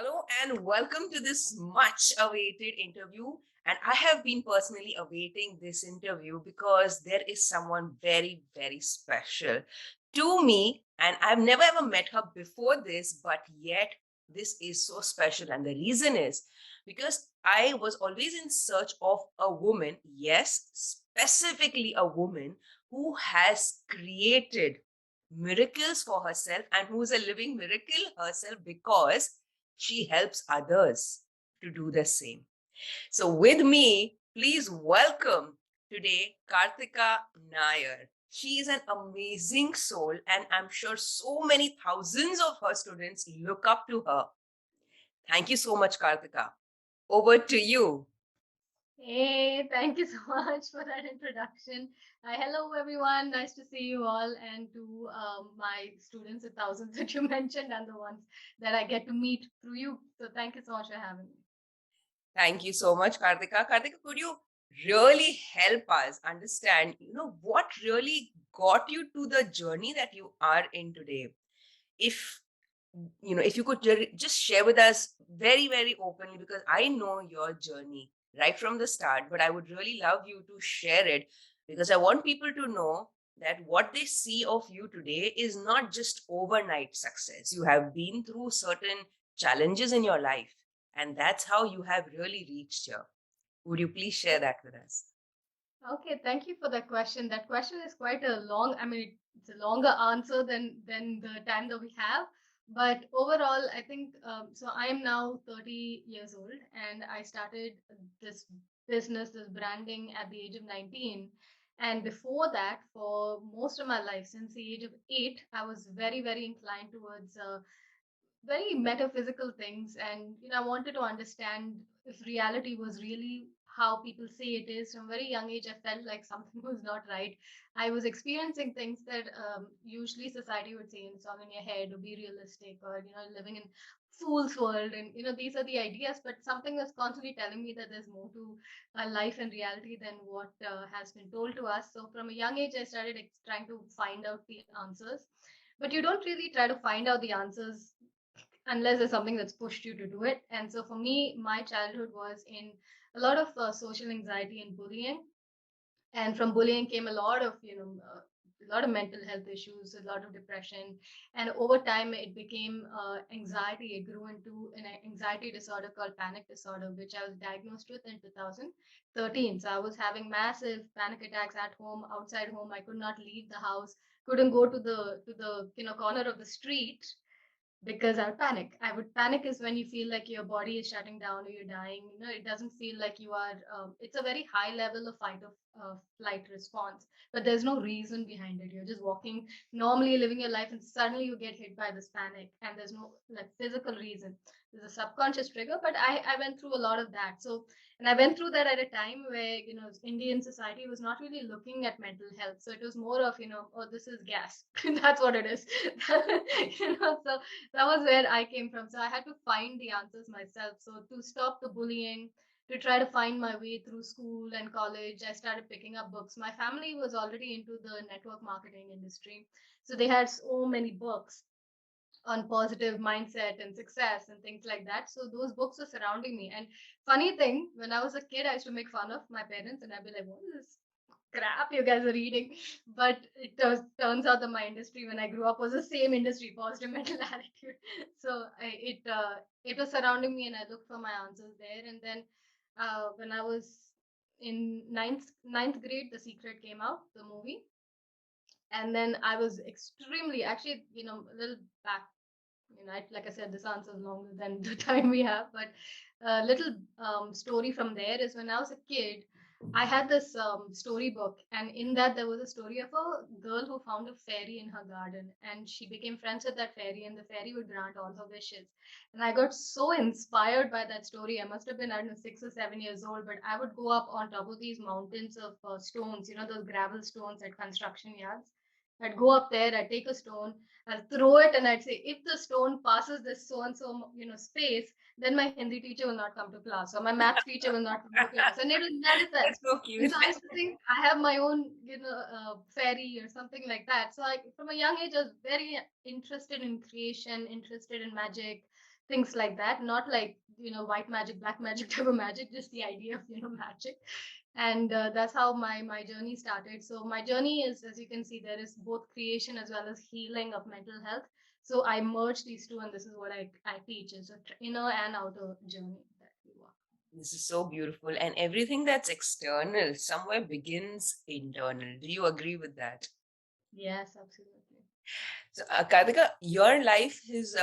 Hello and welcome to this much awaited interview. And I have been personally awaiting this interview because there is someone very, very special to me. And I've never ever met her before this, but yet this is so special. And the reason is because I was always in search of a woman, yes, specifically a woman who has created miracles for herself and who's a living miracle herself because she helps others to do the same. So, with me, please welcome today Kartika Nair. She is an amazing soul, and I'm sure so many thousands of her students look up to her. Thank you so much, Kartika. Over to you. Hey, thank you so much for that introduction. Hello, everyone. Nice to see you all, and to my students, the thousands that you mentioned, and the ones that I get to meet through you. So, thank you so much for having me. Thank you so much, Kartika. Kartika, could you really help us understand, what really got you to the journey that you are in today? If if you could just share with us very, very openly, because I know your journey right from the start, but I would really love you to share it because I want people to know that what they see of you today is not just overnight success. You have been through certain challenges in your life, and that's how you have really reached here. Would you please share that with us? Okay, thank you for that question. That question is quite a long, I mean, it's a longer answer than the time that we have. But overall, I think so. I am now 30 years old, and I started this business, this branding at the age of 19. And before that, for most of my life, since the age of 8, I was very, very inclined towards very metaphysical things, and I wanted to understand if reality was really how people say it is. From a very young age, I felt like something was not right. I was experiencing things that usually society would say, song in your head, or be realistic, or living in fool's world, and these are the ideas, but something was constantly telling me that there's more to life and reality than what has been told to us. So from a young age, I started trying to find out the answers. But you don't really try to find out the answers unless there's something that's pushed you to do it. And so for me, my childhood was in a lot of social anxiety and bullying. And from bullying came a lot of, a lot of mental health issues, a lot of depression. And over time, it became anxiety. It grew into an anxiety disorder called panic disorder, which I was diagnosed with in 2013. So I was having massive panic attacks at home, outside home. I could not leave the house, couldn't go to the corner of the street because I would panic. I would panic is when you feel like your body is shutting down or you're dying. It doesn't feel like you are. It's a very high level of fight of flight response, but there's no reason behind it. You're just walking normally, living your life, and suddenly you get hit by this panic, and there's no like physical reason. There's a subconscious trigger, but I went through a lot of that. So, and I went through that at a time where Indian society was not really looking at mental health. So it was more of oh, this is gas. That's what it is. So that was where I came from. So I had to find the answers myself. So to stop the bullying, to try to find my way through school and college, I started picking up books. My family was already into the network marketing industry. So they had so many books on positive mindset and success and things like that. So those books were surrounding me. And funny thing, when I was a kid, I used to make fun of my parents and I'd be like, what is this crap you guys are reading? But turns out that my industry when I grew up was the same industry, positive mental attitude. So it was surrounding me and I looked for my answers there. And then when I was in ninth grade, The Secret came out, the movie. And then I was extremely, actually, a little back, like I said, this answer is longer than the time we have. But a little story from there is when I was a kid, I had this storybook, and in that there was a story of a girl who found a fairy in her garden, and she became friends with that fairy, and the fairy would grant all her wishes. And I got so inspired by that story. I must have been, I don't know, 6 or 7 years old, but I would go up on top of these mountains of stones, those gravel stones at construction yards. I'd go up there, I'd take a stone, I'd throw it, and I'd say, if the stone passes this so and so, space, then my Hindi teacher will not come to class, or my maths teacher will not come to class, and it was That's manifest. so And cute. so I used to think I have my own, fairy or something like that. So from a young age, I was very interested in creation, interested in magic, things like that, not like, white magic, black magic type of magic, just the idea of, magic. And that's how my journey started. So my journey is, as you can see, there is both creation as well as healing of mental health. So I merge these two, and this is what I teach, is a inner and outer journey that we walk. This is so beautiful. And everything that's external somewhere begins internal. Do you agree with that? Yes, absolutely. So, Kartika, your life is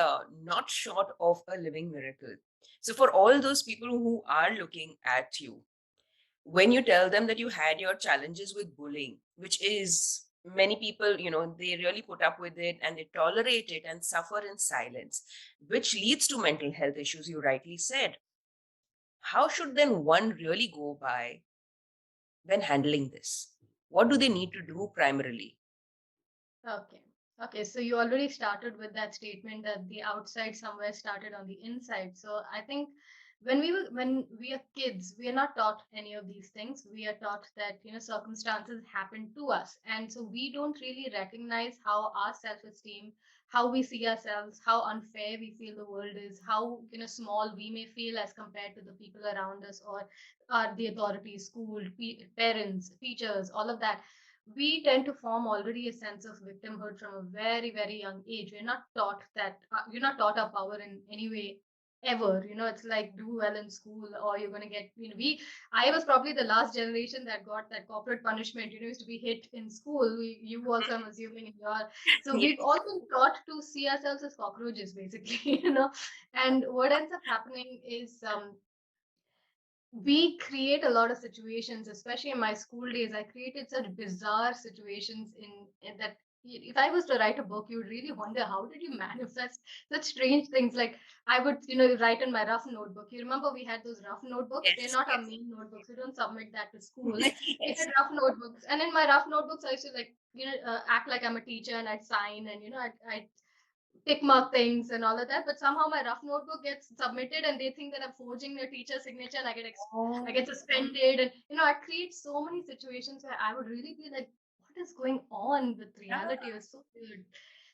not short of a living miracle. So, for all those people who are looking at you, when you tell them that you had your challenges with bullying, which is many people, they really put up with it and they tolerate it and suffer in silence, which leads to mental health issues, you rightly said. How should then one really go by when handling this? What do they need to do primarily? Okay. Okay. So you already started with that statement that the outside somewhere started on the inside. So I think when we are kids, we are not taught any of these things. We are taught that, circumstances happen to us. And so we don't really recognize how our self-esteem, how we see ourselves, how unfair we feel the world is, how, small we may feel as compared to the people around us, or the authorities, school, parents, teachers, all of that. We tend to form already a sense of victimhood from a very, very young age. We're not taught that, you're not taught our power in any way ever. It's like do well in school or you're going to get, I was probably the last generation that got that corporate punishment, used to be hit in school. You also, I'm assuming, in your, so we've Yes. all been taught to see ourselves as cockroaches, basically, and what ends up happening is, we create a lot of situations, especially in my school days. I created such bizarre situations in that if I was to write a book, you would really wonder how did you manifest such strange things. Like I would, write in my rough notebook. You remember we had those rough notebooks? They're Yes. not our main notebooks. We don't submit that to school. We had Yes. rough notebooks, and in my rough notebooks, I used to like, act like I'm a teacher and I'd sign and I'd tick mark things and all of that. But somehow my rough notebook gets submitted and they think that I'm forging their teacher's signature, and I Oh, get suspended. And I create so many situations where I would really be like, what is going on with reality? It was so weird.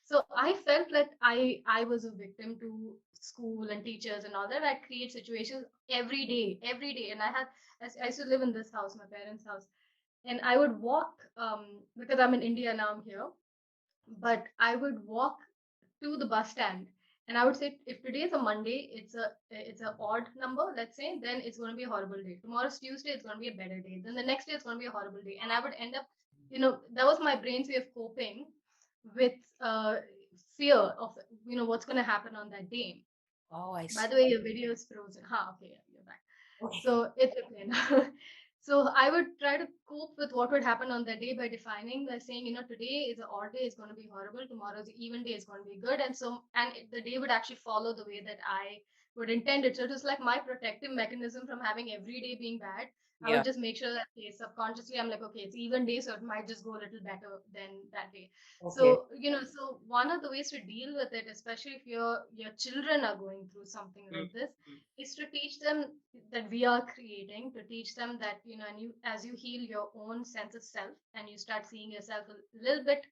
So I felt that I was a victim to school and teachers and all that. I create situations every day. And I used to live in this house, my parents' house, and I would walk, because I'm in India now, I'm here, but I would walk to the bus stand, and I would say, if today is a Monday, it's a odd number, let's say, then it's going to be a horrible day. Tomorrow's Tuesday, it's going to be a better day. Then the next day, it's going to be a horrible day, and I would end up, that was my brain's way of coping with fear of, what's going to happen on that day. oh, I By see. the way, your video is frozen. Okay, yeah, you're back. Okay. So it's okay now. So I would try to cope with what would happen on that day by defining, by saying, today is an odd day, it's going to be horrible. Tomorrow's an even day, is going to be good. And so, the day would actually follow the way that I would intend it. So it was like my protective mechanism from having every day being bad. I would Yeah. just make sure that, okay, subconsciously, I'm like, okay, it's even day, so it might just go a little better than that day. Okay. So, so one of the ways to deal with it, especially if your children are going through something Mm, like this, mm, is to teach them that we are creating, to teach them that, and you, as you heal your own sense of self and you start seeing yourself a little bit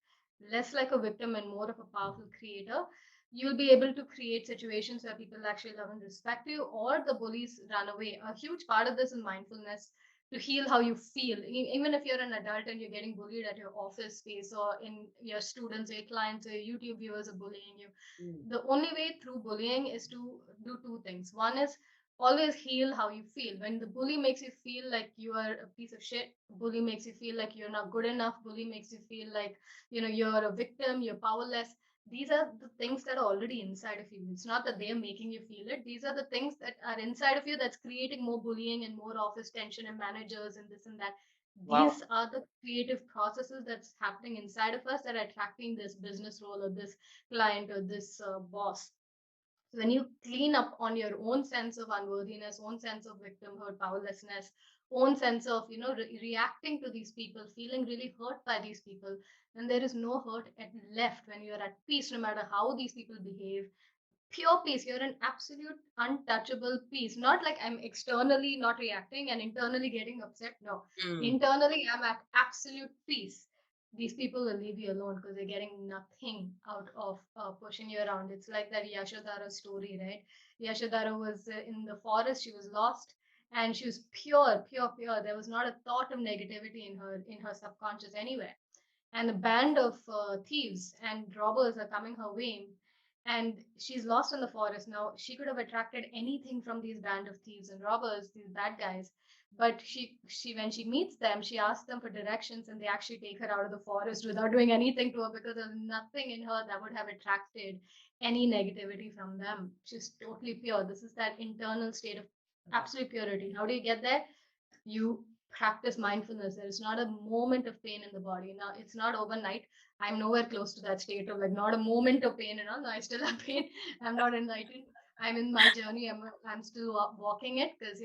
less like a victim and more of a powerful creator, you'll be able to create situations where people actually love and respect you, or the bullies run away. A huge part of this is mindfulness, to heal how you feel. Even if you're an adult and you're getting bullied at your office space, or in your students or your clients or your YouTube viewers are bullying you, mm. the only way through bullying is to do two things. One is always heal how you feel. When the bully makes you feel like you are a piece of shit, bully makes you feel like you're not good enough, bully makes you feel like, you're a victim, you're powerless. These are the things that are already inside of you. It's not that they're making you feel it. These are the things that are inside of you that's creating more bullying and more office tension and managers and this and that. Wow. These are the creative processes that's happening inside of us that are attracting this business role or this client or this boss. So when you clean up on your own sense of unworthiness, own sense of victimhood, powerlessness, own sense of, reacting to these people, feeling really hurt by these people, then there is no hurt left. When you're at peace, no matter how these people behave, pure peace. You're an absolute untouchable peace. Not like I'm externally not reacting and internally getting upset. No, Mm. internally I'm at absolute peace. these people will leave you alone because they're getting nothing out of pushing you around. It's like that Yashodhara story, right? Yashodhara was in the forest, she was lost, and she was pure, pure, pure. There was not a thought of negativity in her subconscious anywhere. And a band of thieves and robbers are coming her way, and she's lost in the forest. Now she could have attracted anything from these band of thieves and robbers, these bad guys, but she when she meets them, she asks them for directions, and they actually take her out of the forest without doing anything to her, because there's nothing in her that would have attracted any negativity from them. She's totally pure. This is that internal state of absolute purity. How do you get there? You practice mindfulness. There is not a moment of pain in the body. Now, it's not overnight. I'm nowhere close to that state of like not a moment of pain and all. No, I still have pain. I'm not enlightened. I'm in my journey. I'm still walking it, because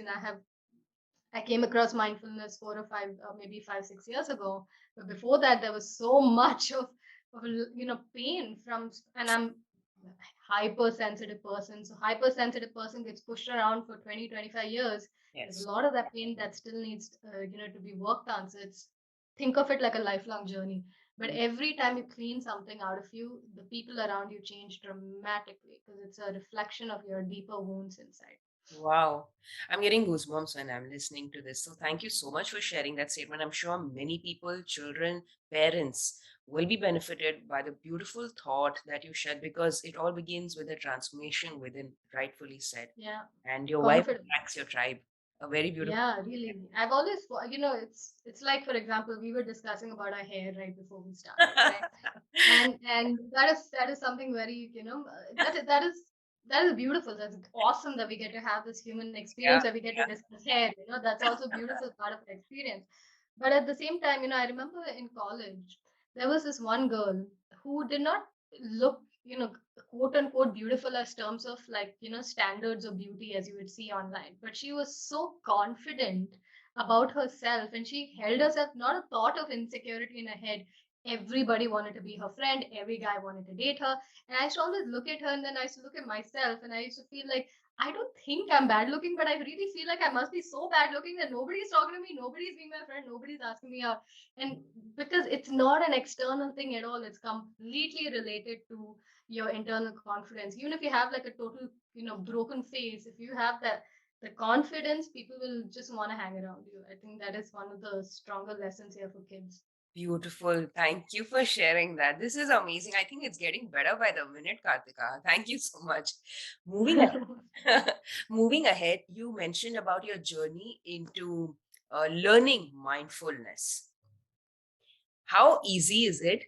I came across mindfulness 4 or 5, maybe 5, 6 years ago. But before that, there was so much of pain from, and I'm hypersensitive person. So hypersensitive person gets pushed around for 20, 25 years. There's a Yes. lot of that pain that still needs, to be worked on. So it's, think of it like a lifelong journey. But every time you clean something out of you, the people around you change dramatically, because it's a reflection of your deeper wounds inside. Wow. I'm getting goosebumps when I'm listening to this. So thank you so much for sharing that statement. I'm sure many people, children, parents will be benefited by the beautiful thought that you shared, because it all begins with a transformation within, rightfully said. Yeah, And your wife confidence. attracts your tribe. A very beautiful. Yeah, really. I've always, it's like, for example, we were discussing about our hair right before we started, right? And that is something very, that is beautiful. That's awesome that we get to have this human Yeah. experience where we get to discuss hair. That's also a beautiful part of the experience. But at the same time, I remember in college there was this one girl who did not look, quote unquote beautiful as terms of like, standards of beauty as you would see online. But she was so confident about herself, and she held herself, not a thought of insecurity in her head. Everybody wanted to be her friend, every guy wanted to date her. And I used to always look at her, and then I used to look at myself, and I used to feel like I don't think I'm bad looking, but I really feel like I must be so bad looking that nobody's talking to me, nobody's being my friend, nobody's asking me out. And because it's not an external thing at all, it's completely related to your internal confidence. Even if you have like a total, broken face, if you have that the confidence, people will just want to hang around you. I think that is one of the stronger lessons here for kids. Beautiful. Thank you for sharing that. This is amazing. I think it's getting better by the minute, Kartika. Thank you so much. Moving ahead, moving ahead, you mentioned about your journey into learning mindfulness. How easy is it,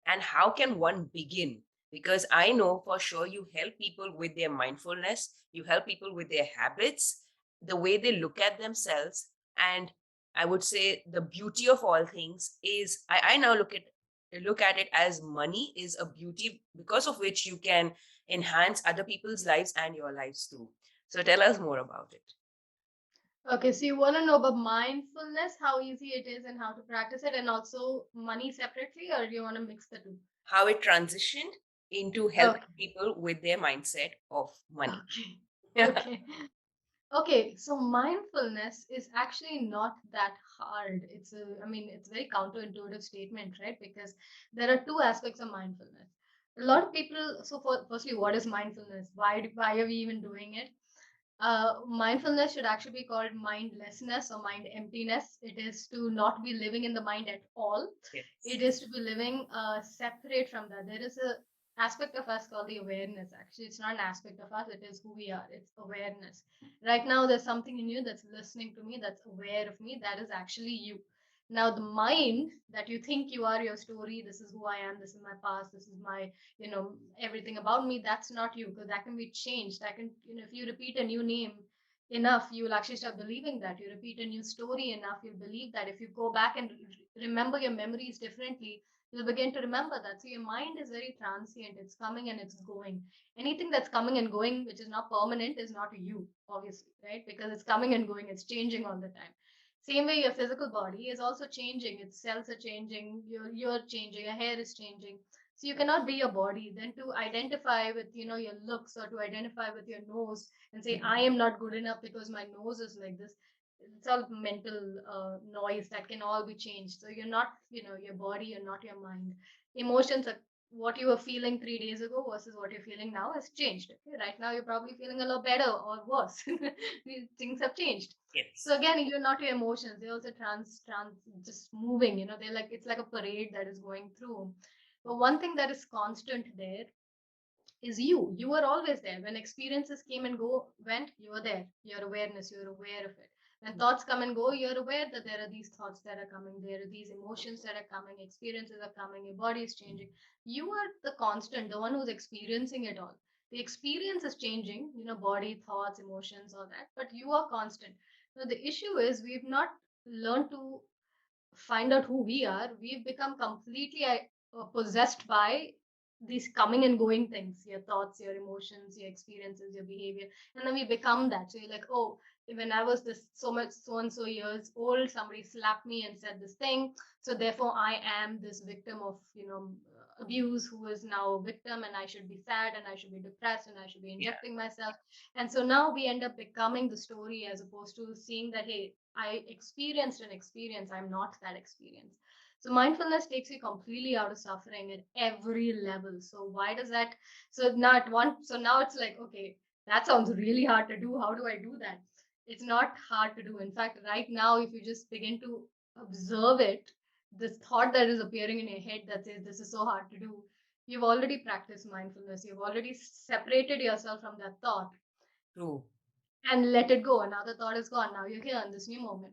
and how can one begin? Because I know for sure you help people with their mindfulness, you help people with their habits, the way they look at themselves. And I would say the beauty of all things is I now look at it as money is a beauty because of which you can enhance other people's lives and your lives too. So tell us more about it. Okay, so you want to know about mindfulness, how easy it is and how to practice it, and also money separately, or do you want to mix the two? How it transitioned into helping Okay. people with their mindset of money. Okay. Okay. Okay, so mindfulness is actually not that hard. It's a very counterintuitive statement, right? Because there are two aspects of mindfulness. A lot of people, firstly, what is mindfulness? Why are we even doing it? Mindfulness should actually be called mindlessness or mind emptiness. It is to not be living in the mind at all. Yes. It is to be living separate from that. There is a aspect of us called the awareness. Actually, it's not an aspect of us. It is who we are. It's awareness. Right now, there's something in you that's listening to me, that's aware of me. That is actually you. Now, the mind that you think you are, your story, this is who I am, this is my past, this is my, everything about me, that's not you, because that can be changed. I can, if you repeat a new name enough, you will actually start believing that. You repeat a new story enough, you'll believe that. If you go back and remember your memories differently, you'll begin to remember that. So your mind is very transient. It's coming and it's going. Anything that's coming and going, which is not permanent, is not you, obviously, right? Because it's coming and going, it's changing all the time. Same way your physical body is also changing. Its cells are changing, you're changing, your hair is changing. So you cannot be your body. Then to identify with, your looks, or to identify with your nose and say, I am not good enough because my nose is like this. it's all mental noise that can all be changed. So you're not, your body, you're not your mind. Emotions are what you were feeling 3 days ago versus what you're feeling now has changed. Okay, right now you're probably feeling a lot better or worse. These things have changed. Yes. So again, you're not your emotions. They're also trans just moving. They're like, it's like a parade that is going through. But one thing that is constant there is you. You were always there. When experiences came and went, you were there. Your awareness, you're aware of it. When thoughts come and go, you're aware that there are these thoughts that are coming, there are these emotions that are coming, experiences are coming, your body is changing. You are the constant, the one who's experiencing it all. The experience is changing, body, thoughts, emotions, all that, but you are constant. Now, the issue is we've not learned to find out who we are. We've become completely possessed by these coming and going things, your thoughts, your emotions, your experiences, your behavior. And then we become that. So you're like, oh, when I was this so much so and so years old, somebody slapped me and said this thing. So therefore, I am this victim of, abuse who is now a victim, and I should be sad and I should be depressed and I should be Yeah. injecting myself. And so now we end up becoming the story as opposed to seeing that, hey, I experienced an experience. I'm not that experience. So mindfulness takes you completely out of suffering at every level. So why does that? So now it's like, okay, that sounds really hard to do. How do I do that? It's not hard to do. In fact, right now, if you just begin to observe it, this thought that is appearing in your head that says this is so hard to do, you've already practiced mindfulness. You've already separated yourself from that thought True. and let it go. Another thought is gone. Now you're here in this new moment.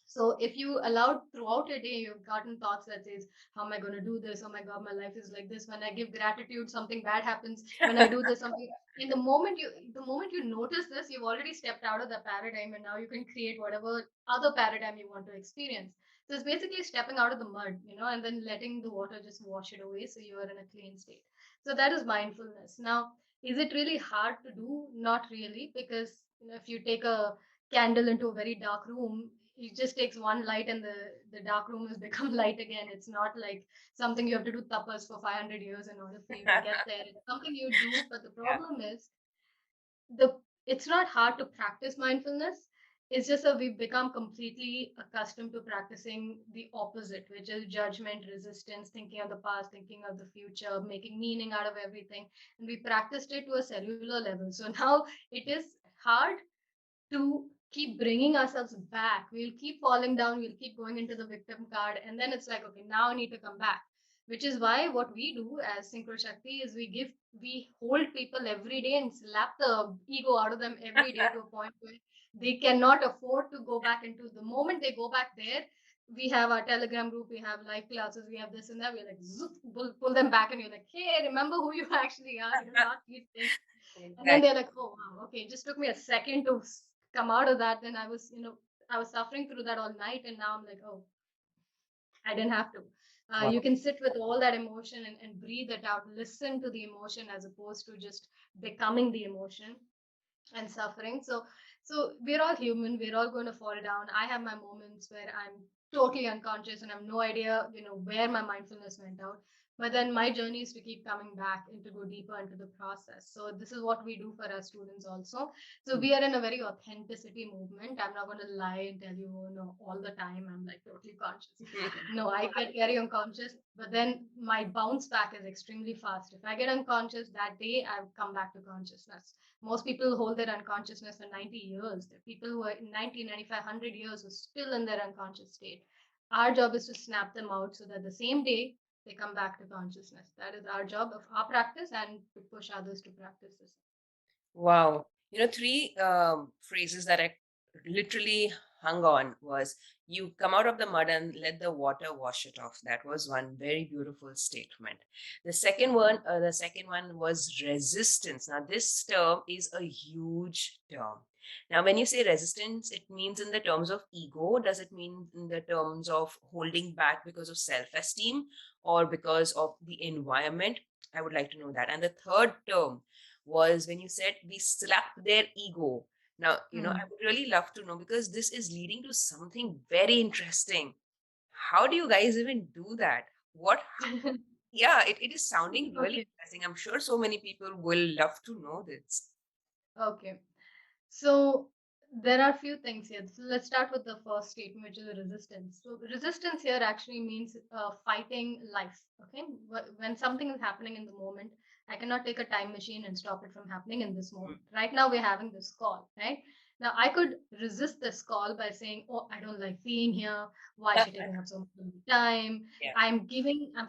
So if you allowed throughout your day, you've gotten thoughts that says, how am I going to do this? Oh my God, my life is like this. When I give gratitude, something bad happens. When I do this, something. In the moment you notice this, you've already stepped out of the paradigm, and now you can create whatever other paradigm you want to experience. So it's basically stepping out of the mud, and then letting the water just wash it away, so you are in a clean state. So that is mindfulness. Now, is it really hard to do? Not really, because if you take a candle into a very dark room, it just takes one light and the dark room has become light again. It's not like something you have to do tapas for 500 years in order for you to get there. It's something you do, but the Yeah. problem is the it's not hard to practice mindfulness. It's just that we've become completely accustomed to practicing the opposite, which is judgment, resistance, thinking of the past, thinking of the future, making meaning out of everything. And we practiced it to a cellular level. So now it is hard to keep bringing ourselves back. We'll keep falling down, we'll keep going into the victim card, and then it's like, okay, now I need to come back. Which is why what we do as Synchroshakti is we hold people every day and slap the ego out of them every day to a point where they cannot afford to go back into the moment they go back there. We have our Telegram group, we have live classes, we have this and that. We're like, zoop, pull them back, and you're like, hey, remember who you actually are. You're not these things. And then Exactly. they're like, oh, wow, okay, it just took me a second to come out of that. Then I was suffering through that all night. And now I'm like, oh, I didn't have to. You Wow. can sit with all that emotion and breathe it out, listen to the emotion as opposed to just becoming the emotion and suffering. So we're all human. We're all going to fall down. I have my moments where I'm totally unconscious and I have no idea, where my mindfulness went out. But then my journey is to keep coming back and to go deeper into the process. So this is what we do for our students also. So we are in a very authenticity movement. I'm not going to lie and tell you, oh, no, all the time I'm like totally conscious. No, I get very unconscious, but then my bounce back is extremely fast. If I get unconscious that day, I've come back to consciousness. Most people hold their unconsciousness for 90 years. There are people who are in 90, 95, 100 years who are still in their unconscious state. Our job is to snap them out so that the same day they come back to consciousness. That is our job of our practice, and to push others to practice this. Wow. Three phrases that I literally hung on was you come out of the mud and let the water wash it off. That was one very beautiful statement. The second one was resistance. Now, this term is a huge term. Now, when you say resistance, it means in the terms of ego. Does it mean in the terms of holding back because of self-esteem or because of the environment? I would like to know that. And the third term was when you said we slap their ego. Now, I Hmm. would really love to know because this is leading to something very interesting. How do you guys even do that? Yeah, it is sounding really Okay. interesting. I'm sure so many people will love to know this. Okay. So There are a few things here. So let's start with the first statement, which is resistance. So resistance here actually means fighting life. Okay, when something is happening in the moment, I cannot take a time machine and stop it from happening in this moment. Right now, we're having this call. Right now, I could resist this call by saying, "Oh, I don't like being here. Why is she taking up so much time? Yeah. I'm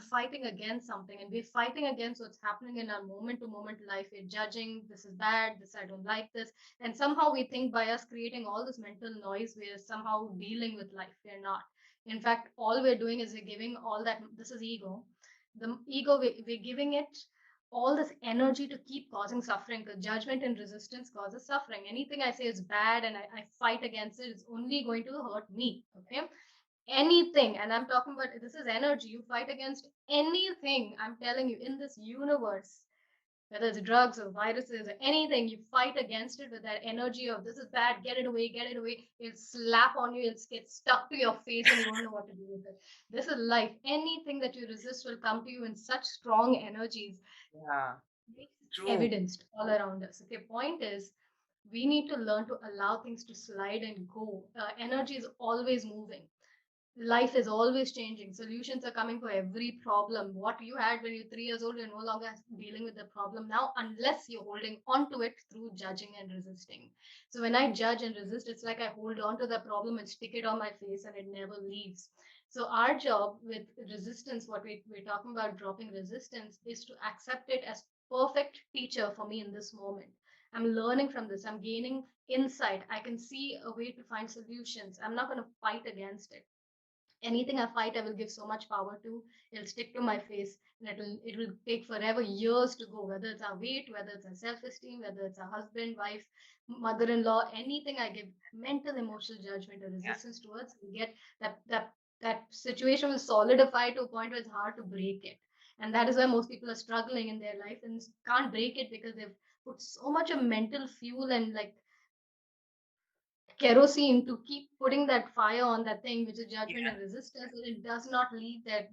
fighting against something, and we're fighting against what's happening in our moment to moment life. We're judging. This is bad. This I don't like this, and somehow we think by us creating all this mental noise, we're somehow dealing with life. We're not. In fact, all we're doing is we're giving all that. This is ego. The ego, we're giving it all this energy to keep causing suffering, because judgment and resistance causes suffering. Anything I say is bad and I fight against it, it's only going to hurt me. Okay, anything, and I'm talking about this is energy. You fight against anything, I'm telling you, in this universe, whether it's drugs or viruses or anything, you fight against it with that energy of this is bad, get it away. It'll slap on you, it'll get stuck to your face, and you won't know what to do with it. This is life. Anything that you resist will come to you in such strong energies. Yeah. It's True. evidenced all around us. Okay, point is, we need to learn to allow things to slide and go. Energy is always moving. Life is always changing. Solutions are coming for every problem. What you had when you're 3 years old, you're no longer dealing with the problem now, unless you're holding on to it through judging and resisting. So when I judge and resist, it's like I hold on to the problem and stick it on my face and it never leaves. So our job with resistance, what we're talking about dropping resistance, is to accept it as perfect teacher for me in this moment. I'm learning from this. I'm gaining insight. I can see a way to find solutions. I'm not going to fight against it. Anything I fight, I will give so much power to. It'll stick to my face, and it will take forever, years to go. Whether it's our weight, whether it's our self-esteem, whether it's our husband, wife, mother-in-law, anything I give mental, emotional judgment or Yeah. resistance towards, we get that situation will solidify to a point where it's hard to break it. And that is why most people are struggling in their life and can't break it, because they've put so much of mental fuel and like kerosene to keep putting that fire on that thing, which is judgment Yeah. and resistance, and it does not leave their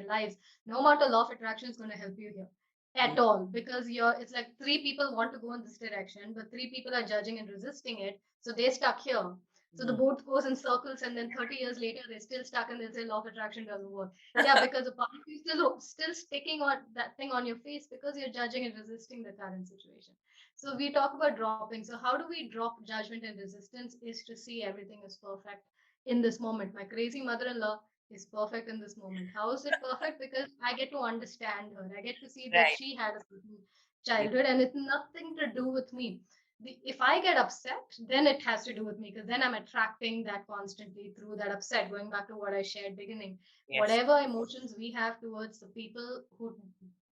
lives. No amount of law of attraction is going to help you here Mm. at all, because you're it's like three people want to go in this direction, but three people are judging and resisting it, so they're stuck here. So the Mm. boat goes in circles, and then 30 years later they're still stuck, and they'll say law of attraction doesn't work. Yeah, because a part of you still sticking on that thing on your face, because you're judging and resisting the current situation. So we talk about dropping. So how do we drop judgment and resistance? Is to see everything is perfect in this moment. My crazy mother-in-law is perfect in this moment. How is it perfect? Because I get to understand her. I get to see that Right. she had a certain Yeah. childhood, and it's nothing to do with me. If I get upset, then it has to do with me, because then I'm attracting that constantly through that upset. Going back to what I shared beginning, Yes. whatever emotions we have towards the people who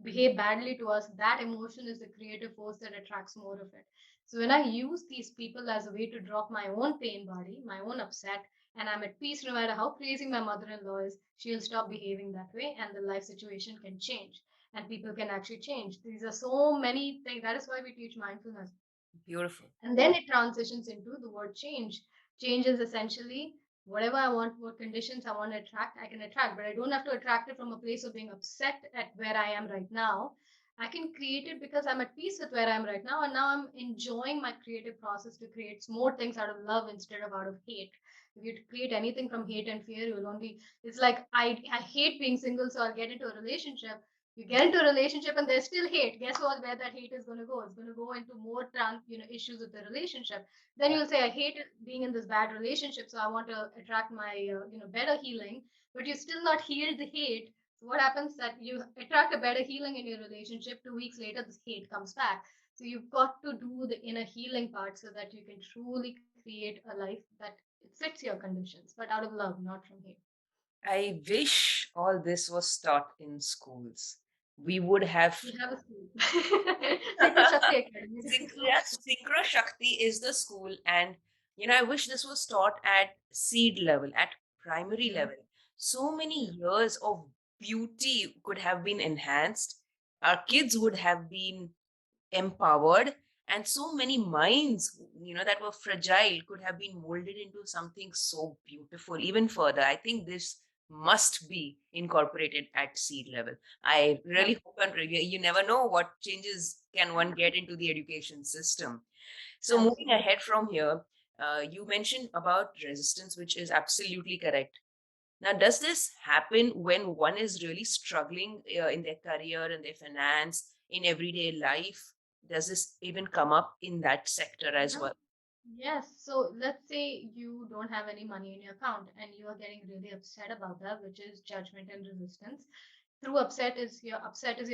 behave badly to us, that emotion is the creative force that attracts more of it. So when I use these people as a way to drop my own pain body, my own upset, and I'm at peace, no matter how crazy my mother-in-law is, she'll stop behaving that way, and the life situation can change, and people can actually change. These are so many things. That is why we teach mindfulness. Beautiful. And then it transitions into the word change. Change is essentially whatever I want, what conditions I want to attract, I can attract, but I don't have to attract it from a place of being upset at where I am right now. I can create it because I'm at peace with where I am right now, and now I'm enjoying my creative process to create more things out of love instead of out of hate. If you create anything from hate and fear, you will only. It's like I hate being single, so I'll get into a relationship. You get into a relationship and there's still hate. Guess what? Where that hate is going to go? It's going to go into more issues with the relationship. Then Yeah. you'll say, I hate being in this bad relationship, so I want to attract my better healing. But you still not healed the hate. So what happens that you attract a better healing in your relationship? 2 weeks later, this hate comes back. So you've got to do the inner healing part so that you can truly create a life that fits your conditions, but out of love, not from hate. I wish all this was taught in schools. We would have. We have a school, Synchro Shakti Academy. Synchroshakti is the school, and I wish this was taught at seed level, at primary Yeah, level. So many yeah, years of beauty could have been enhanced. Our kids would have been empowered, and so many minds that were fragile could have been molded into something so beautiful. Even further, I think this must be incorporated at seed level. I yeah. really hope, and you never know what changes can one get into the education system. So moving Absolutely. ahead from here, You mentioned about resistance, which is absolutely correct. Now, does this happen when one is really struggling in their career, in their finance, in everyday life? Does this even come up in that sector as Yeah. well? Yes. So let's say you don't have any money in your account and you are getting really upset about that, which is judgment and resistance. Through upset is your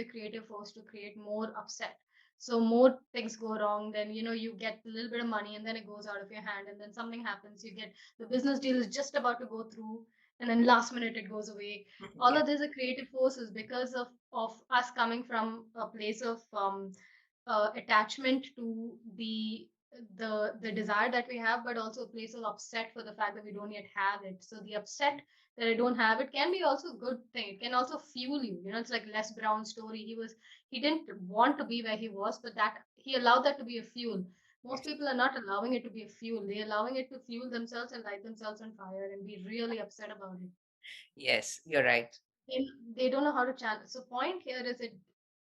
creative force to create more upset. So more things go wrong, then you get a little bit of money and then it goes out of your hand, and then something happens. You get the business deal is just about to go through, and then last minute it goes away. All Yeah. of these are creative forces because of us coming from a place of attachment to the desire that we have, but also a place of upset for the fact that we don't yet have it. So the upset that I don't have it can be also a good thing. It can also fuel you. It's like Les Brown's story. He didn't want to be where he was, but that he allowed that to be a fuel. Most Yes. people are not allowing it to be a fuel. They're allowing it to fuel themselves and light themselves on fire and be really upset about it. Yes, you're right. They don't know how to channel. So point here is it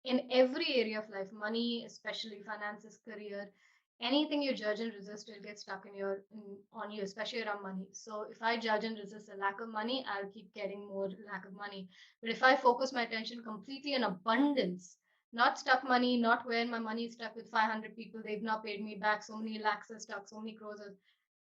in every area of life, money, especially finances, career, anything you judge and resist will get stuck on you, especially around money. So if I judge and resist a lack of money, I'll keep getting more lack of money. But if I focus my attention completely on abundance, not stuck money, not where my money is stuck with 500 people, they've not paid me back, so many lakhs are stuck, so many crores are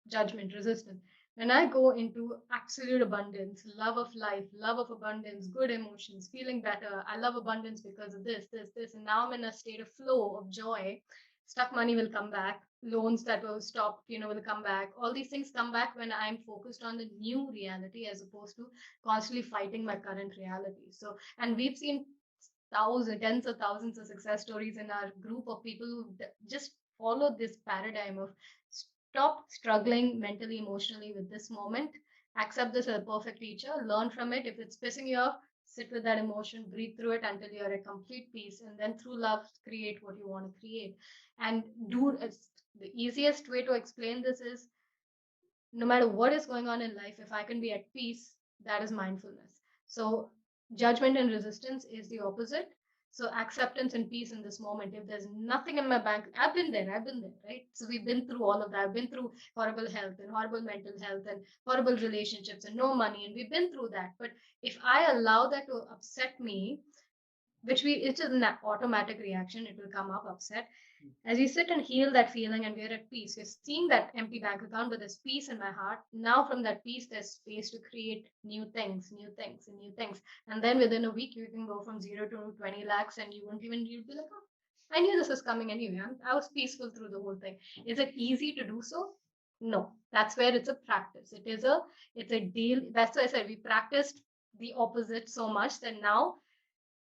judgment, resistance. When I go into absolute abundance, love of life, love of abundance, good emotions, feeling better, I love abundance because of this, and now I'm in a state of flow of joy. Stuck money will come back, loans that were stopped, will come back. All these things come back when I'm focused on the new reality as opposed to constantly fighting my current reality. So, and we've seen tens of thousands of success stories in our group of people who just follow this paradigm of stop struggling mentally, emotionally with this moment. Accept this as a perfect teacher. Learn from it. If it's pissing you off, sit with that emotion, breathe through it until you're at complete peace. And then through love, create what you want to create. And the easiest way to explain this is no matter what is going on in life, if I can be at peace, that is mindfulness. So, judgment and resistance is the opposite. So, acceptance and peace in this moment. If there's nothing in my bank, I've been there, right? So, we've been through all of that. I've been through horrible health and horrible mental health and horrible relationships and no money, and we've been through that. But if I allow that to upset me, it's an automatic reaction, it will come up upset. As we sit and heal that feeling and we're at peace, we're seeing that empty bank account, but there's peace in my heart. Now, from that peace, there's space to create new things, new things, and new things. And then within a week, you can go from 0 to 20 lakhs, and you'll be like, oh, I knew this was coming anyway. I was peaceful through the whole thing. Is it easy to do so? No. That's where it's a practice. It's a deal. That's why I said we practiced the opposite so much that now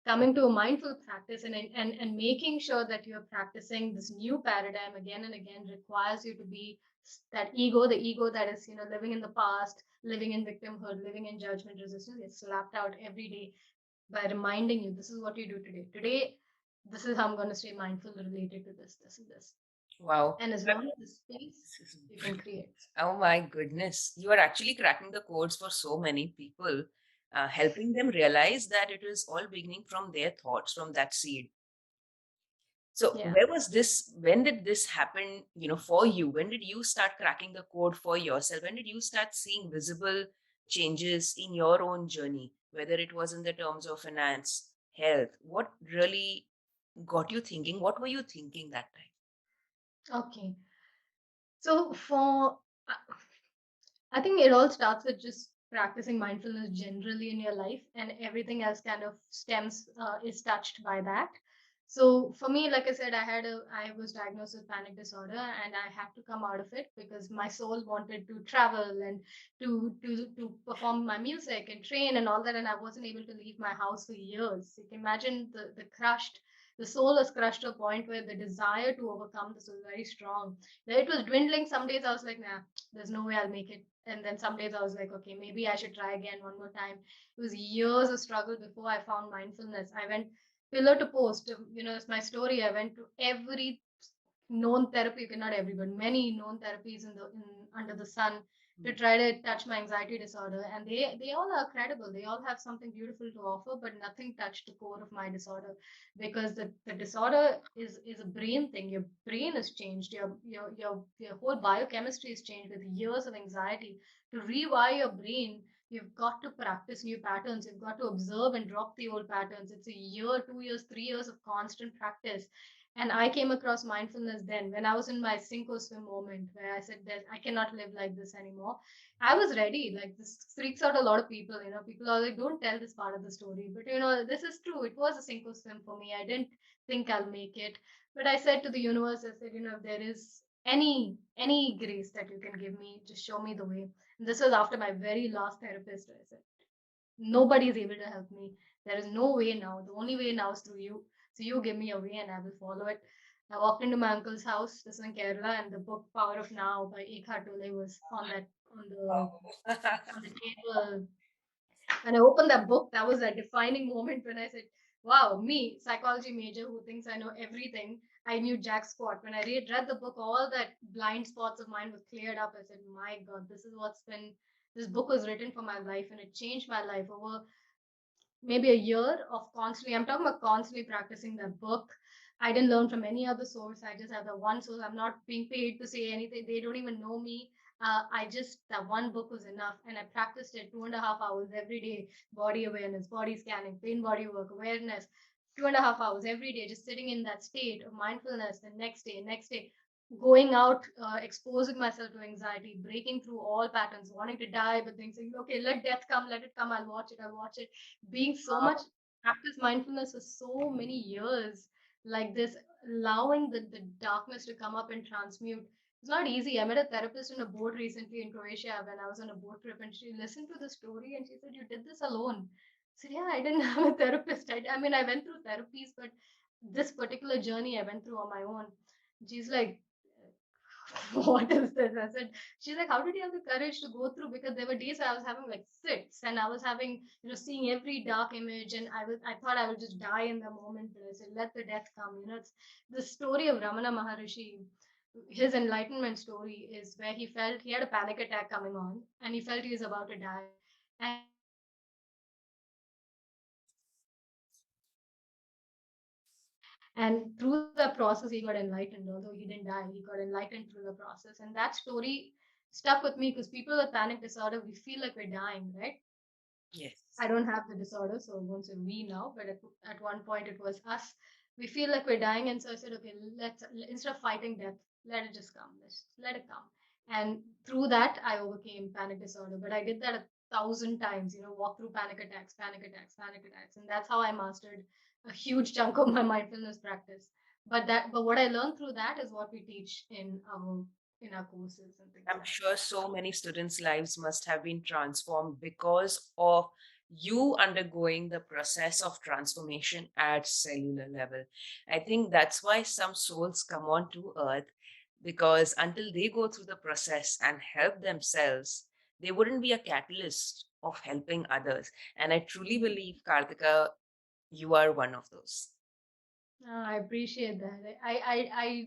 coming to a mindful practice and making sure that you're practicing this new paradigm again and again requires you to be the ego that is living in the past, living in victimhood, living in judgment resistance. It's slapped out every day by reminding you this is what you do today. This is how I'm going to stay mindful related to this and this. Wow. And as long as the space This is you can create. Oh my goodness. You are actually cracking the codes for so many people, helping them realize that it is all beginning from their thoughts, from that seed. So, Yeah. where was this? When did this happen, for you? When did you start cracking the code for yourself? When did you start seeing visible changes in your own journey, whether it was in the terms of finance, health? What really got you thinking? What were you thinking that time? Okay. So for I think it all starts with just practicing mindfulness generally in your life, and everything else kind of is touched by that. So for me, like I said, I was diagnosed with panic disorder, and I had to come out of it because my soul wanted to travel and to perform my music and train and all that, and I wasn't able to leave my house for years. You can imagine the soul was crushed to a point where the desire to overcome this was very strong. It was dwindling. Some days I was like, nah, there's no way I'll make it. And then some days I was like, okay, maybe I should try again one more time. It was years of struggle before I found mindfulness. I went pillar to post. It's my story. I went to every known therapy, okay, not every, but many known therapies under the sun. to try to touch my anxiety disorder, and they all are credible, they all have something beautiful to offer, but nothing touched the core of my disorder, because the disorder is a brain thing. Your brain has changed, your whole biochemistry has changed with years of anxiety. To rewire your brain, you've got to practice new patterns, you've got to observe and drop the old patterns. It's a year, 2 years, 3 years of constant practice. And I came across mindfulness then when I was in my sink or swim moment, where I said that I cannot live like this anymore. I was ready. Like, this freaks out a lot of people. People are like, don't tell this part of the story. But this is true. It was a sink or swim for me. I didn't think I'll make it. But I said to the universe, I said, if there is any grace that you can give me, just show me the way. And this was after my very last therapist. I said, nobody is able to help me. There is no way now. The only way now is through you. So you give me a way and I will follow it. I walked into my uncle's house, this is in Kerala, and the book Power of Now by Eckhart Tolle was Wow. on the table. When I opened that book, that was a defining moment when I said, wow, me, psychology major who thinks I know everything, I knew jack squat. When I read the book, all that blind spots of mine were cleared up. I said, my God, this book was written for my life, and it changed my life over maybe a year of constantly, I'm talking about constantly practicing that book. I didn't learn from any other source. I just have the one source. I'm not being paid to say anything. They don't even know me. That one book was enough. And I practiced it 2.5 hours every day. Body awareness, body scanning, pain body work, awareness, 2.5 hours every day, just sitting in that state of mindfulness. The next day, going out, exposing myself to anxiety, breaking through all patterns, wanting to die, but then saying, okay, let death come, let it come, I'll watch it. Being so much practice mindfulness for so many years like this, allowing the darkness to come up and transmute. It's not easy. I met a therapist on a boat recently in Croatia when I was on a boat trip, and she listened to the story and she said, you did this alone. I said, yeah, I didn't have a therapist. I mean, I went through therapies, but this particular journey I went through on my own. She's like, what is this? I said, she's like, how did you have the courage to go through? Because there were days I was having like fits, and I was having, seeing every dark image, and I thought I would just die in the moment. But I said, let the death come. It's the story of Ramana Maharishi. His enlightenment story is where he felt he had a panic attack coming on, and he felt he was about to die. And through that process, he got enlightened through the process. And through that process, he got enlightened. Although he didn't die, he got enlightened through the process. And that story stuck with me because people with panic disorder, we feel like we're dying, right? Yes. I don't have the disorder, so I won't say we now, but at one point it was us. We feel like we're dying, and so I said, okay, let's instead of fighting death, let it just come. Let's let it come. And through that, I overcame panic disorder. But I did that 1,000 times. Walk through panic attacks, panic attacks, panic attacks, and that's how I mastered a huge chunk of my mindfulness practice. But what I learned through that is what we teach in our courses and things I'm like that. sure so many students' lives must have been transformed because of you undergoing the process of transformation at cellular level. I think that's why some souls come on to earth, because until they go through the process and help themselves, they wouldn't be a catalyst of helping others. And I truly believe, Kartika, you are one of those. I appreciate that. I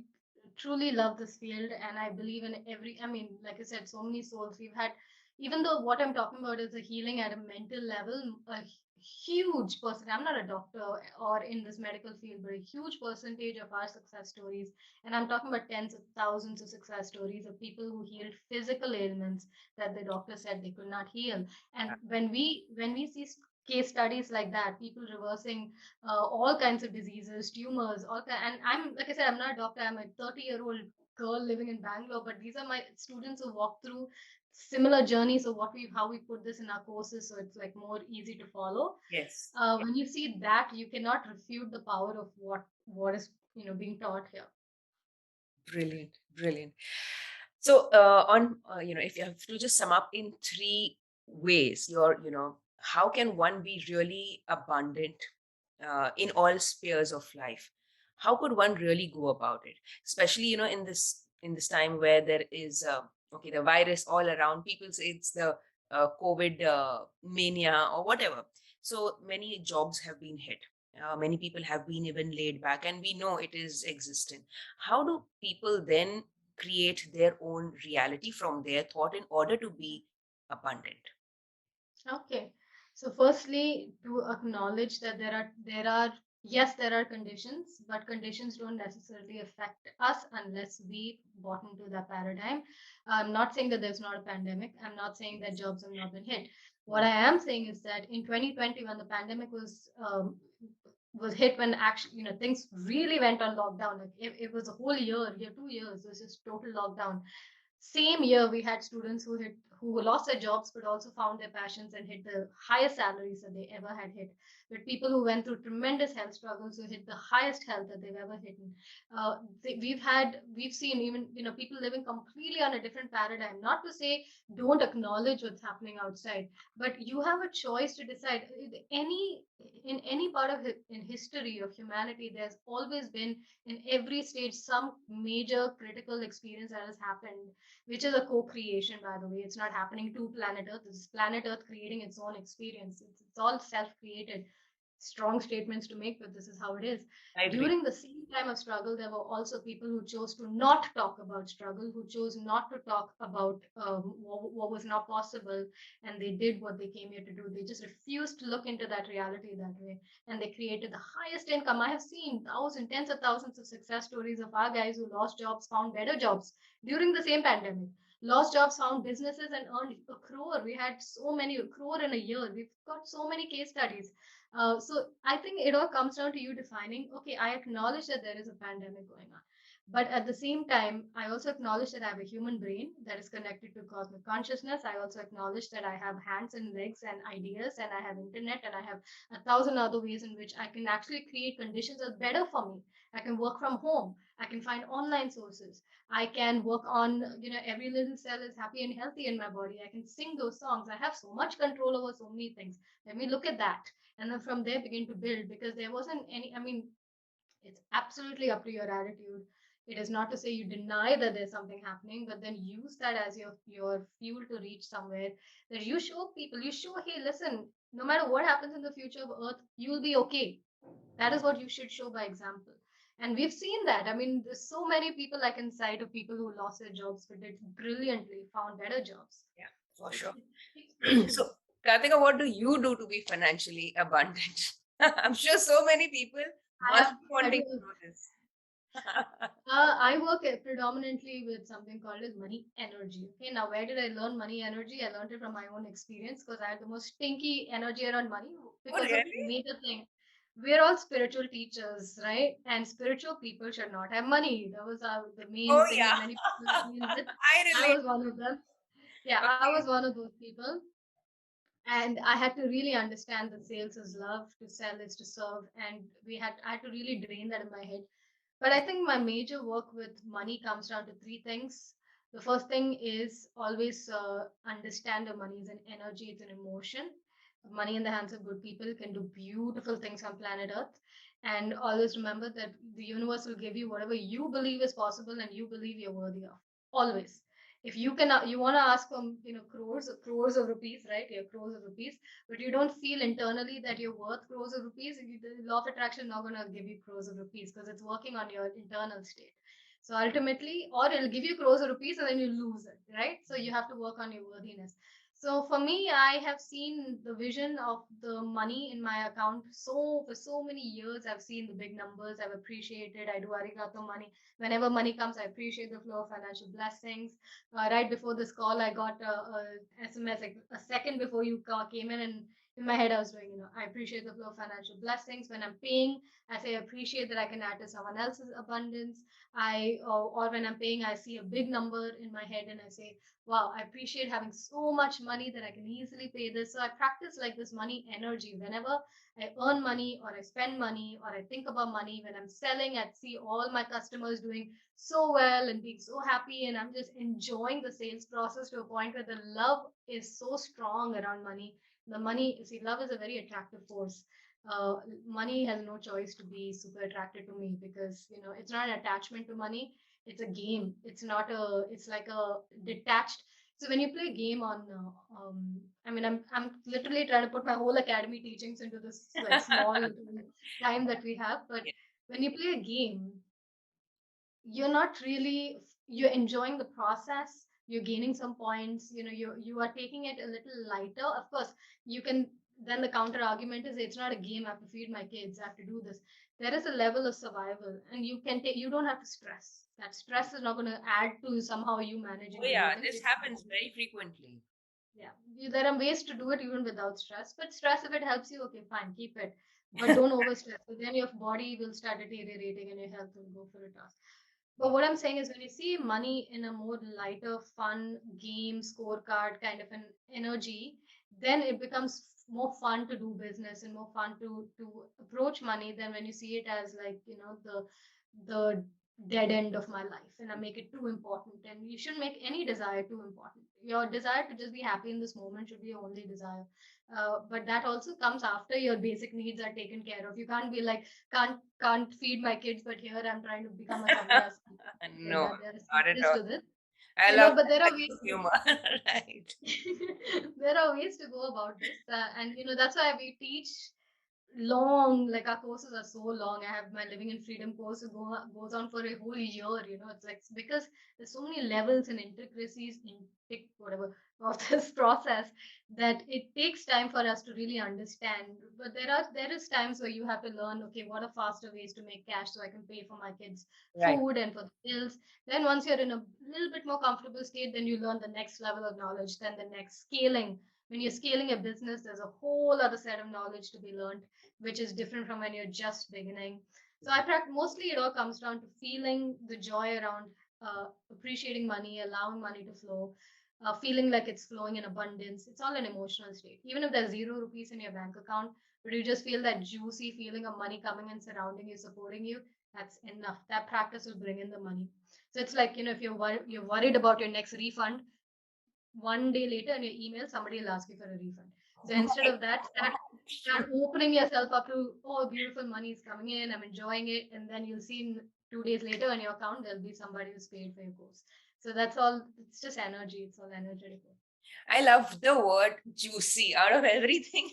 truly love this field, and I believe in every. I mean, like I said, so many souls we've had. Even though what I'm talking about is a healing at a mental level, a huge percent. I'm not a doctor or in this medical field, but a huge percentage of our success stories, and I'm talking about tens of thousands of success stories of people who healed physical ailments that the doctor said they could not heal. And when we see case studies like that, people reversing all kinds of diseases, tumors, and I'm like I said, I'm not a doctor. I'm a 30-year-old girl living in Bangalore, but these are my students who walk through similar journeys of how we put this in our courses, so it's like more easy to follow. Yes. When you see that, you cannot refute the power of what is being taught here. Brilliant, brilliant. So, if you have to just sum up in three ways, how can one be really abundant in all spheres of life? How could one really go about it? Especially, in this time where there is the virus all around. People say it's the COVID mania or whatever. So many jobs have been hit. Many people have been even laid back, and we know it is existent. How do people then create their own reality from their thought in order to be abundant? Okay. So firstly, to acknowledge that there are yes, there are conditions, but conditions don't necessarily affect us unless we bought into that paradigm. I'm not saying that there's not a pandemic. I'm not saying that jobs have not been hit. What I am saying is that in 2020, when the pandemic was hit, when actually things really went on lockdown, like it was a whole year, 2 years, it was just total lockdown. Same year we had students who lost their jobs but also found their passions and hit the highest salaries that they ever had hit, with people who went through tremendous health struggles who hit the highest health that they've ever hit. We've seen even people living completely on a different paradigm. Not to say don't acknowledge what's happening outside, but you have a choice to decide. Any part of in history of humanity, there's always been, in every stage, some major critical experience that has happened, which is a co-creation, by the way. It's not happening to planet Earth. This is planet Earth creating its own experience. It's all self-created. Strong statements to make, but this is how it is. I agree. During the same time of struggle, there were also people who chose to not talk about struggle, who chose not to talk about what was not possible, and they did what they came here to do. They just refused to look into that reality that way, and they created the highest income. I have seen thousands, tens of thousands of success stories of our guys who lost jobs, found better jobs during the same pandemic. Lost jobs, found businesses, and earned a crore. We had so many, a crore in a year. We've got so many case studies. So I think it all comes down to you defining, okay, I acknowledge that there is a pandemic going on. But at the same time, I also acknowledge that I have a human brain that is connected to cosmic consciousness. I also acknowledge that I have hands and legs and ideas, and I have internet, and I have a thousand other ways in which I can actually create conditions that are better for me. I can work from home. I can find online sources. I can work on, every little cell is happy and healthy in my body. I can sing those songs. I have so much control over so many things. Let me look at that. And then from there begin to build, because there wasn't any, I mean, it's absolutely up to your attitude. It is not to say you deny that there's something happening, but then use that as your fuel to reach somewhere. That you show people, you show, hey, listen, no matter what happens in the future of Earth, you'll be okay. That is what you should show by example. And we've seen that. I mean, there's so many people I can cite of people who lost their jobs but did brilliantly, found better jobs. Yeah, for So sure. it's So, patience. Kartika, what do you do to be financially abundant? I'm sure so many people I must have, be I wanting to do. know this. I work predominantly with something called as money energy. Okay, now where did I learn money energy? I learned it from my own experience because I had the most stinky energy around money Oh, because of really? major thing. We're all spiritual teachers, right? And spiritual people should not have money. That was the Oh, main thing that yeah. many people deal with. I I relate. was one of them. Yeah, I was Okay. one of those people. And I had to really understand that sales is love, to sell is to serve, and I had to really drain that in my head. But I think my major work with money comes down to three things. The first thing is always understand that money is an energy, it's an emotion. Money in the hands of good people can do beautiful things on planet Earth. And always remember that the universe will give you whatever you believe is possible and you believe you're worthy of. Always. If you can, you want to ask for, crores of rupees, right? Yeah, crores of rupees, but you don't feel internally that you're worth crores of rupees, the law of attraction is not going to give you crores of rupees because it's working on your internal state. So ultimately, or it'll give you crores of rupees and then you lose it, right? So you have to work on your worthiness. So for me, I have seen the vision of the money in my account. So for so many years, I've seen the big numbers. I've appreciated. I do arigato money. Whenever money comes, I appreciate the flow of financial blessings. Right before this call, I got a SMS like a second before you came in my head, I was doing, I appreciate the flow of financial blessings. When I'm paying, I say, I appreciate that I can add to someone else's abundance. Or when I'm paying, I see a big number in my head and I say, wow, I appreciate having so much money that I can easily pay this. So I practice like this money energy. Whenever I earn money or I spend money or I think about money, when I'm selling, I see all my customers doing so well and being so happy, and I'm just enjoying the sales process to a point where the love is so strong around money. The money, see, love is a very attractive force. Money has no choice to be super attracted to me because it's not an attachment to money. It's a game. It's not a. It's like a detached. So when you play a game on, I mean, I'm literally trying to put my whole academy teachings into this like small time that we have. But Yeah. when you play a game, you're not really. you're enjoying the process, you're gaining some points, you are taking it a little lighter. Of course, you can, then the counter argument is it's not a game, I have to feed my kids, I have to do this. There is a level of survival, and you don't have to stress. That stress is not going to add to somehow you Oh, managing to do yeah, things. this happens very frequently. Yeah, there are ways to do it even without stress. But stress, if it helps you, okay, fine, keep it. But don't over stress. So then your body will start deteriorating and your health will go for a toss. But what I'm saying is, when you see money in a more lighter, fun game scorecard kind of an energy, then it becomes more fun to do business and more fun to approach money than when you see it as like, the dead end of my life and I make it too important. And you shouldn't make any desire too important. Your desire to just be happy in this moment should be your only desire. But that also comes after your basic needs are taken care of. You can't be like, can't feed my kids, but here I'm trying to become a sannyasi. Like No, that, there is not at this all. to this. I love But there that are sense ways of humor. Right. there are ways to go about this, and that's why we teach long. Like, our courses are so long. I have my living in freedom course goes on for a whole year. It's like, because there's so many levels and intricacies in whatever of this process, that it takes time for us to really understand. But there is times where you have to learn, okay, what are faster ways to make cash so I can pay for my kids Right. food and for the bills. Then once you're in a little bit more comfortable state, then you learn the next level of knowledge, then the next scaling. When you're scaling a business, there's a whole other set of knowledge to be learned, which is different from when you're just beginning. So I practice, mostly it all comes down to feeling the joy around appreciating money, allowing money to flow, feeling like it's flowing in abundance. It's all an emotional state. Even if there's 0 rupees in your bank account, but you just feel that juicy feeling of money coming and surrounding you, supporting you, that's enough. That practice will bring in the money. So it's like, if you're worried about your next refund, one day later in your email, somebody will ask you for a refund. So instead Right. of that, start opening yourself up to, oh, beautiful money is coming in, I'm enjoying it. And then you'll see 2 days later on your account, there'll be somebody who's paid for your course. So that's all, it's just energy. It's all energetic. I love the word juicy out of everything.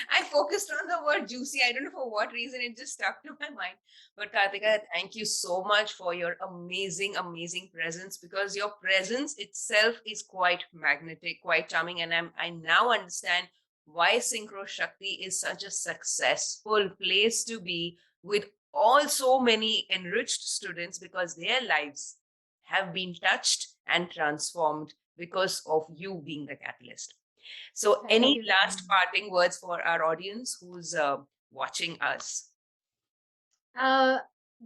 I focused on the word juicy. I don't know for what reason it just stuck to my mind. But Kartika, thank you so much for your amazing, amazing presence, because your presence itself is quite magnetic, quite charming. And I now understand why Synchro Shakti is such a successful place to be, with all so many enriched students, because their lives have been touched and transformed because of you being the catalyst. So, Thank any you so last much. parting words for our audience who's watching us? Uh,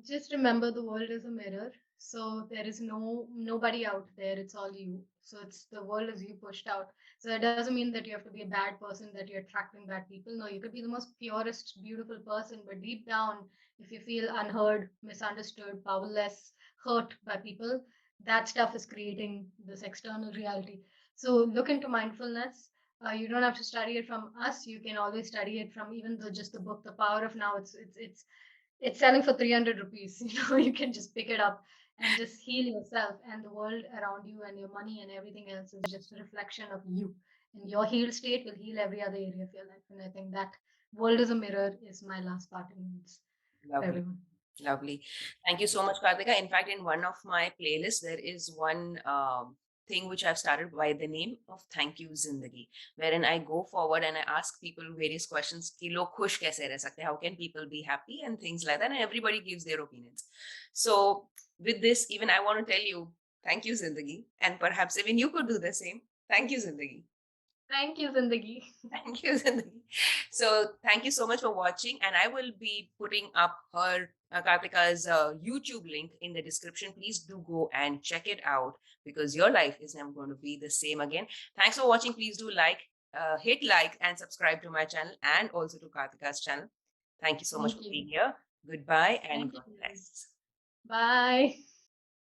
just remember, the world is a mirror. So there is nobody out there. It's all you. So it's the world is you pushed out. So that doesn't mean that you have to be a bad person, that you're attracting bad people. No, you could be the most purest, beautiful person, but deep down, if you feel unheard, misunderstood, powerless, hurt by people, that stuff is creating this external reality. So look into mindfulness. You don't have to study it from us. You can always study it from even just the book, The Power of Now. It's selling for 300 rupees. You can just pick it up and just heal yourself, and the world around you and your money and everything else is just a reflection of you, and your healed state will heal every other area of your life. And I think that world is a mirror is my last parting words for Lovely. everyone. Lovely. Thank you so much, Kartika. In fact, in one of my playlists, there is one thing which I've started by the name of Thank You Zindagi, wherein I go forward and I ask people various questions. Ki log khush kaise reh sakte? How can people be happy? And things like that. And everybody gives their opinions. So, with this, even I want to tell you, thank you, Zindagi. And perhaps even you could do the same. Thank you, Zindagi. Thank you, Zindagi. Thank you, Zindagi. So thank you so much for watching, and I will be putting up her Kartika's YouTube link in the description. Please do go and check it out, because your life is never going to be the same again. Thanks for watching. Please do hit like and subscribe to my channel, and also to Kartika's channel. Thank you so much Thank for you. being here. Goodbye and Thank God you. bless. Bye.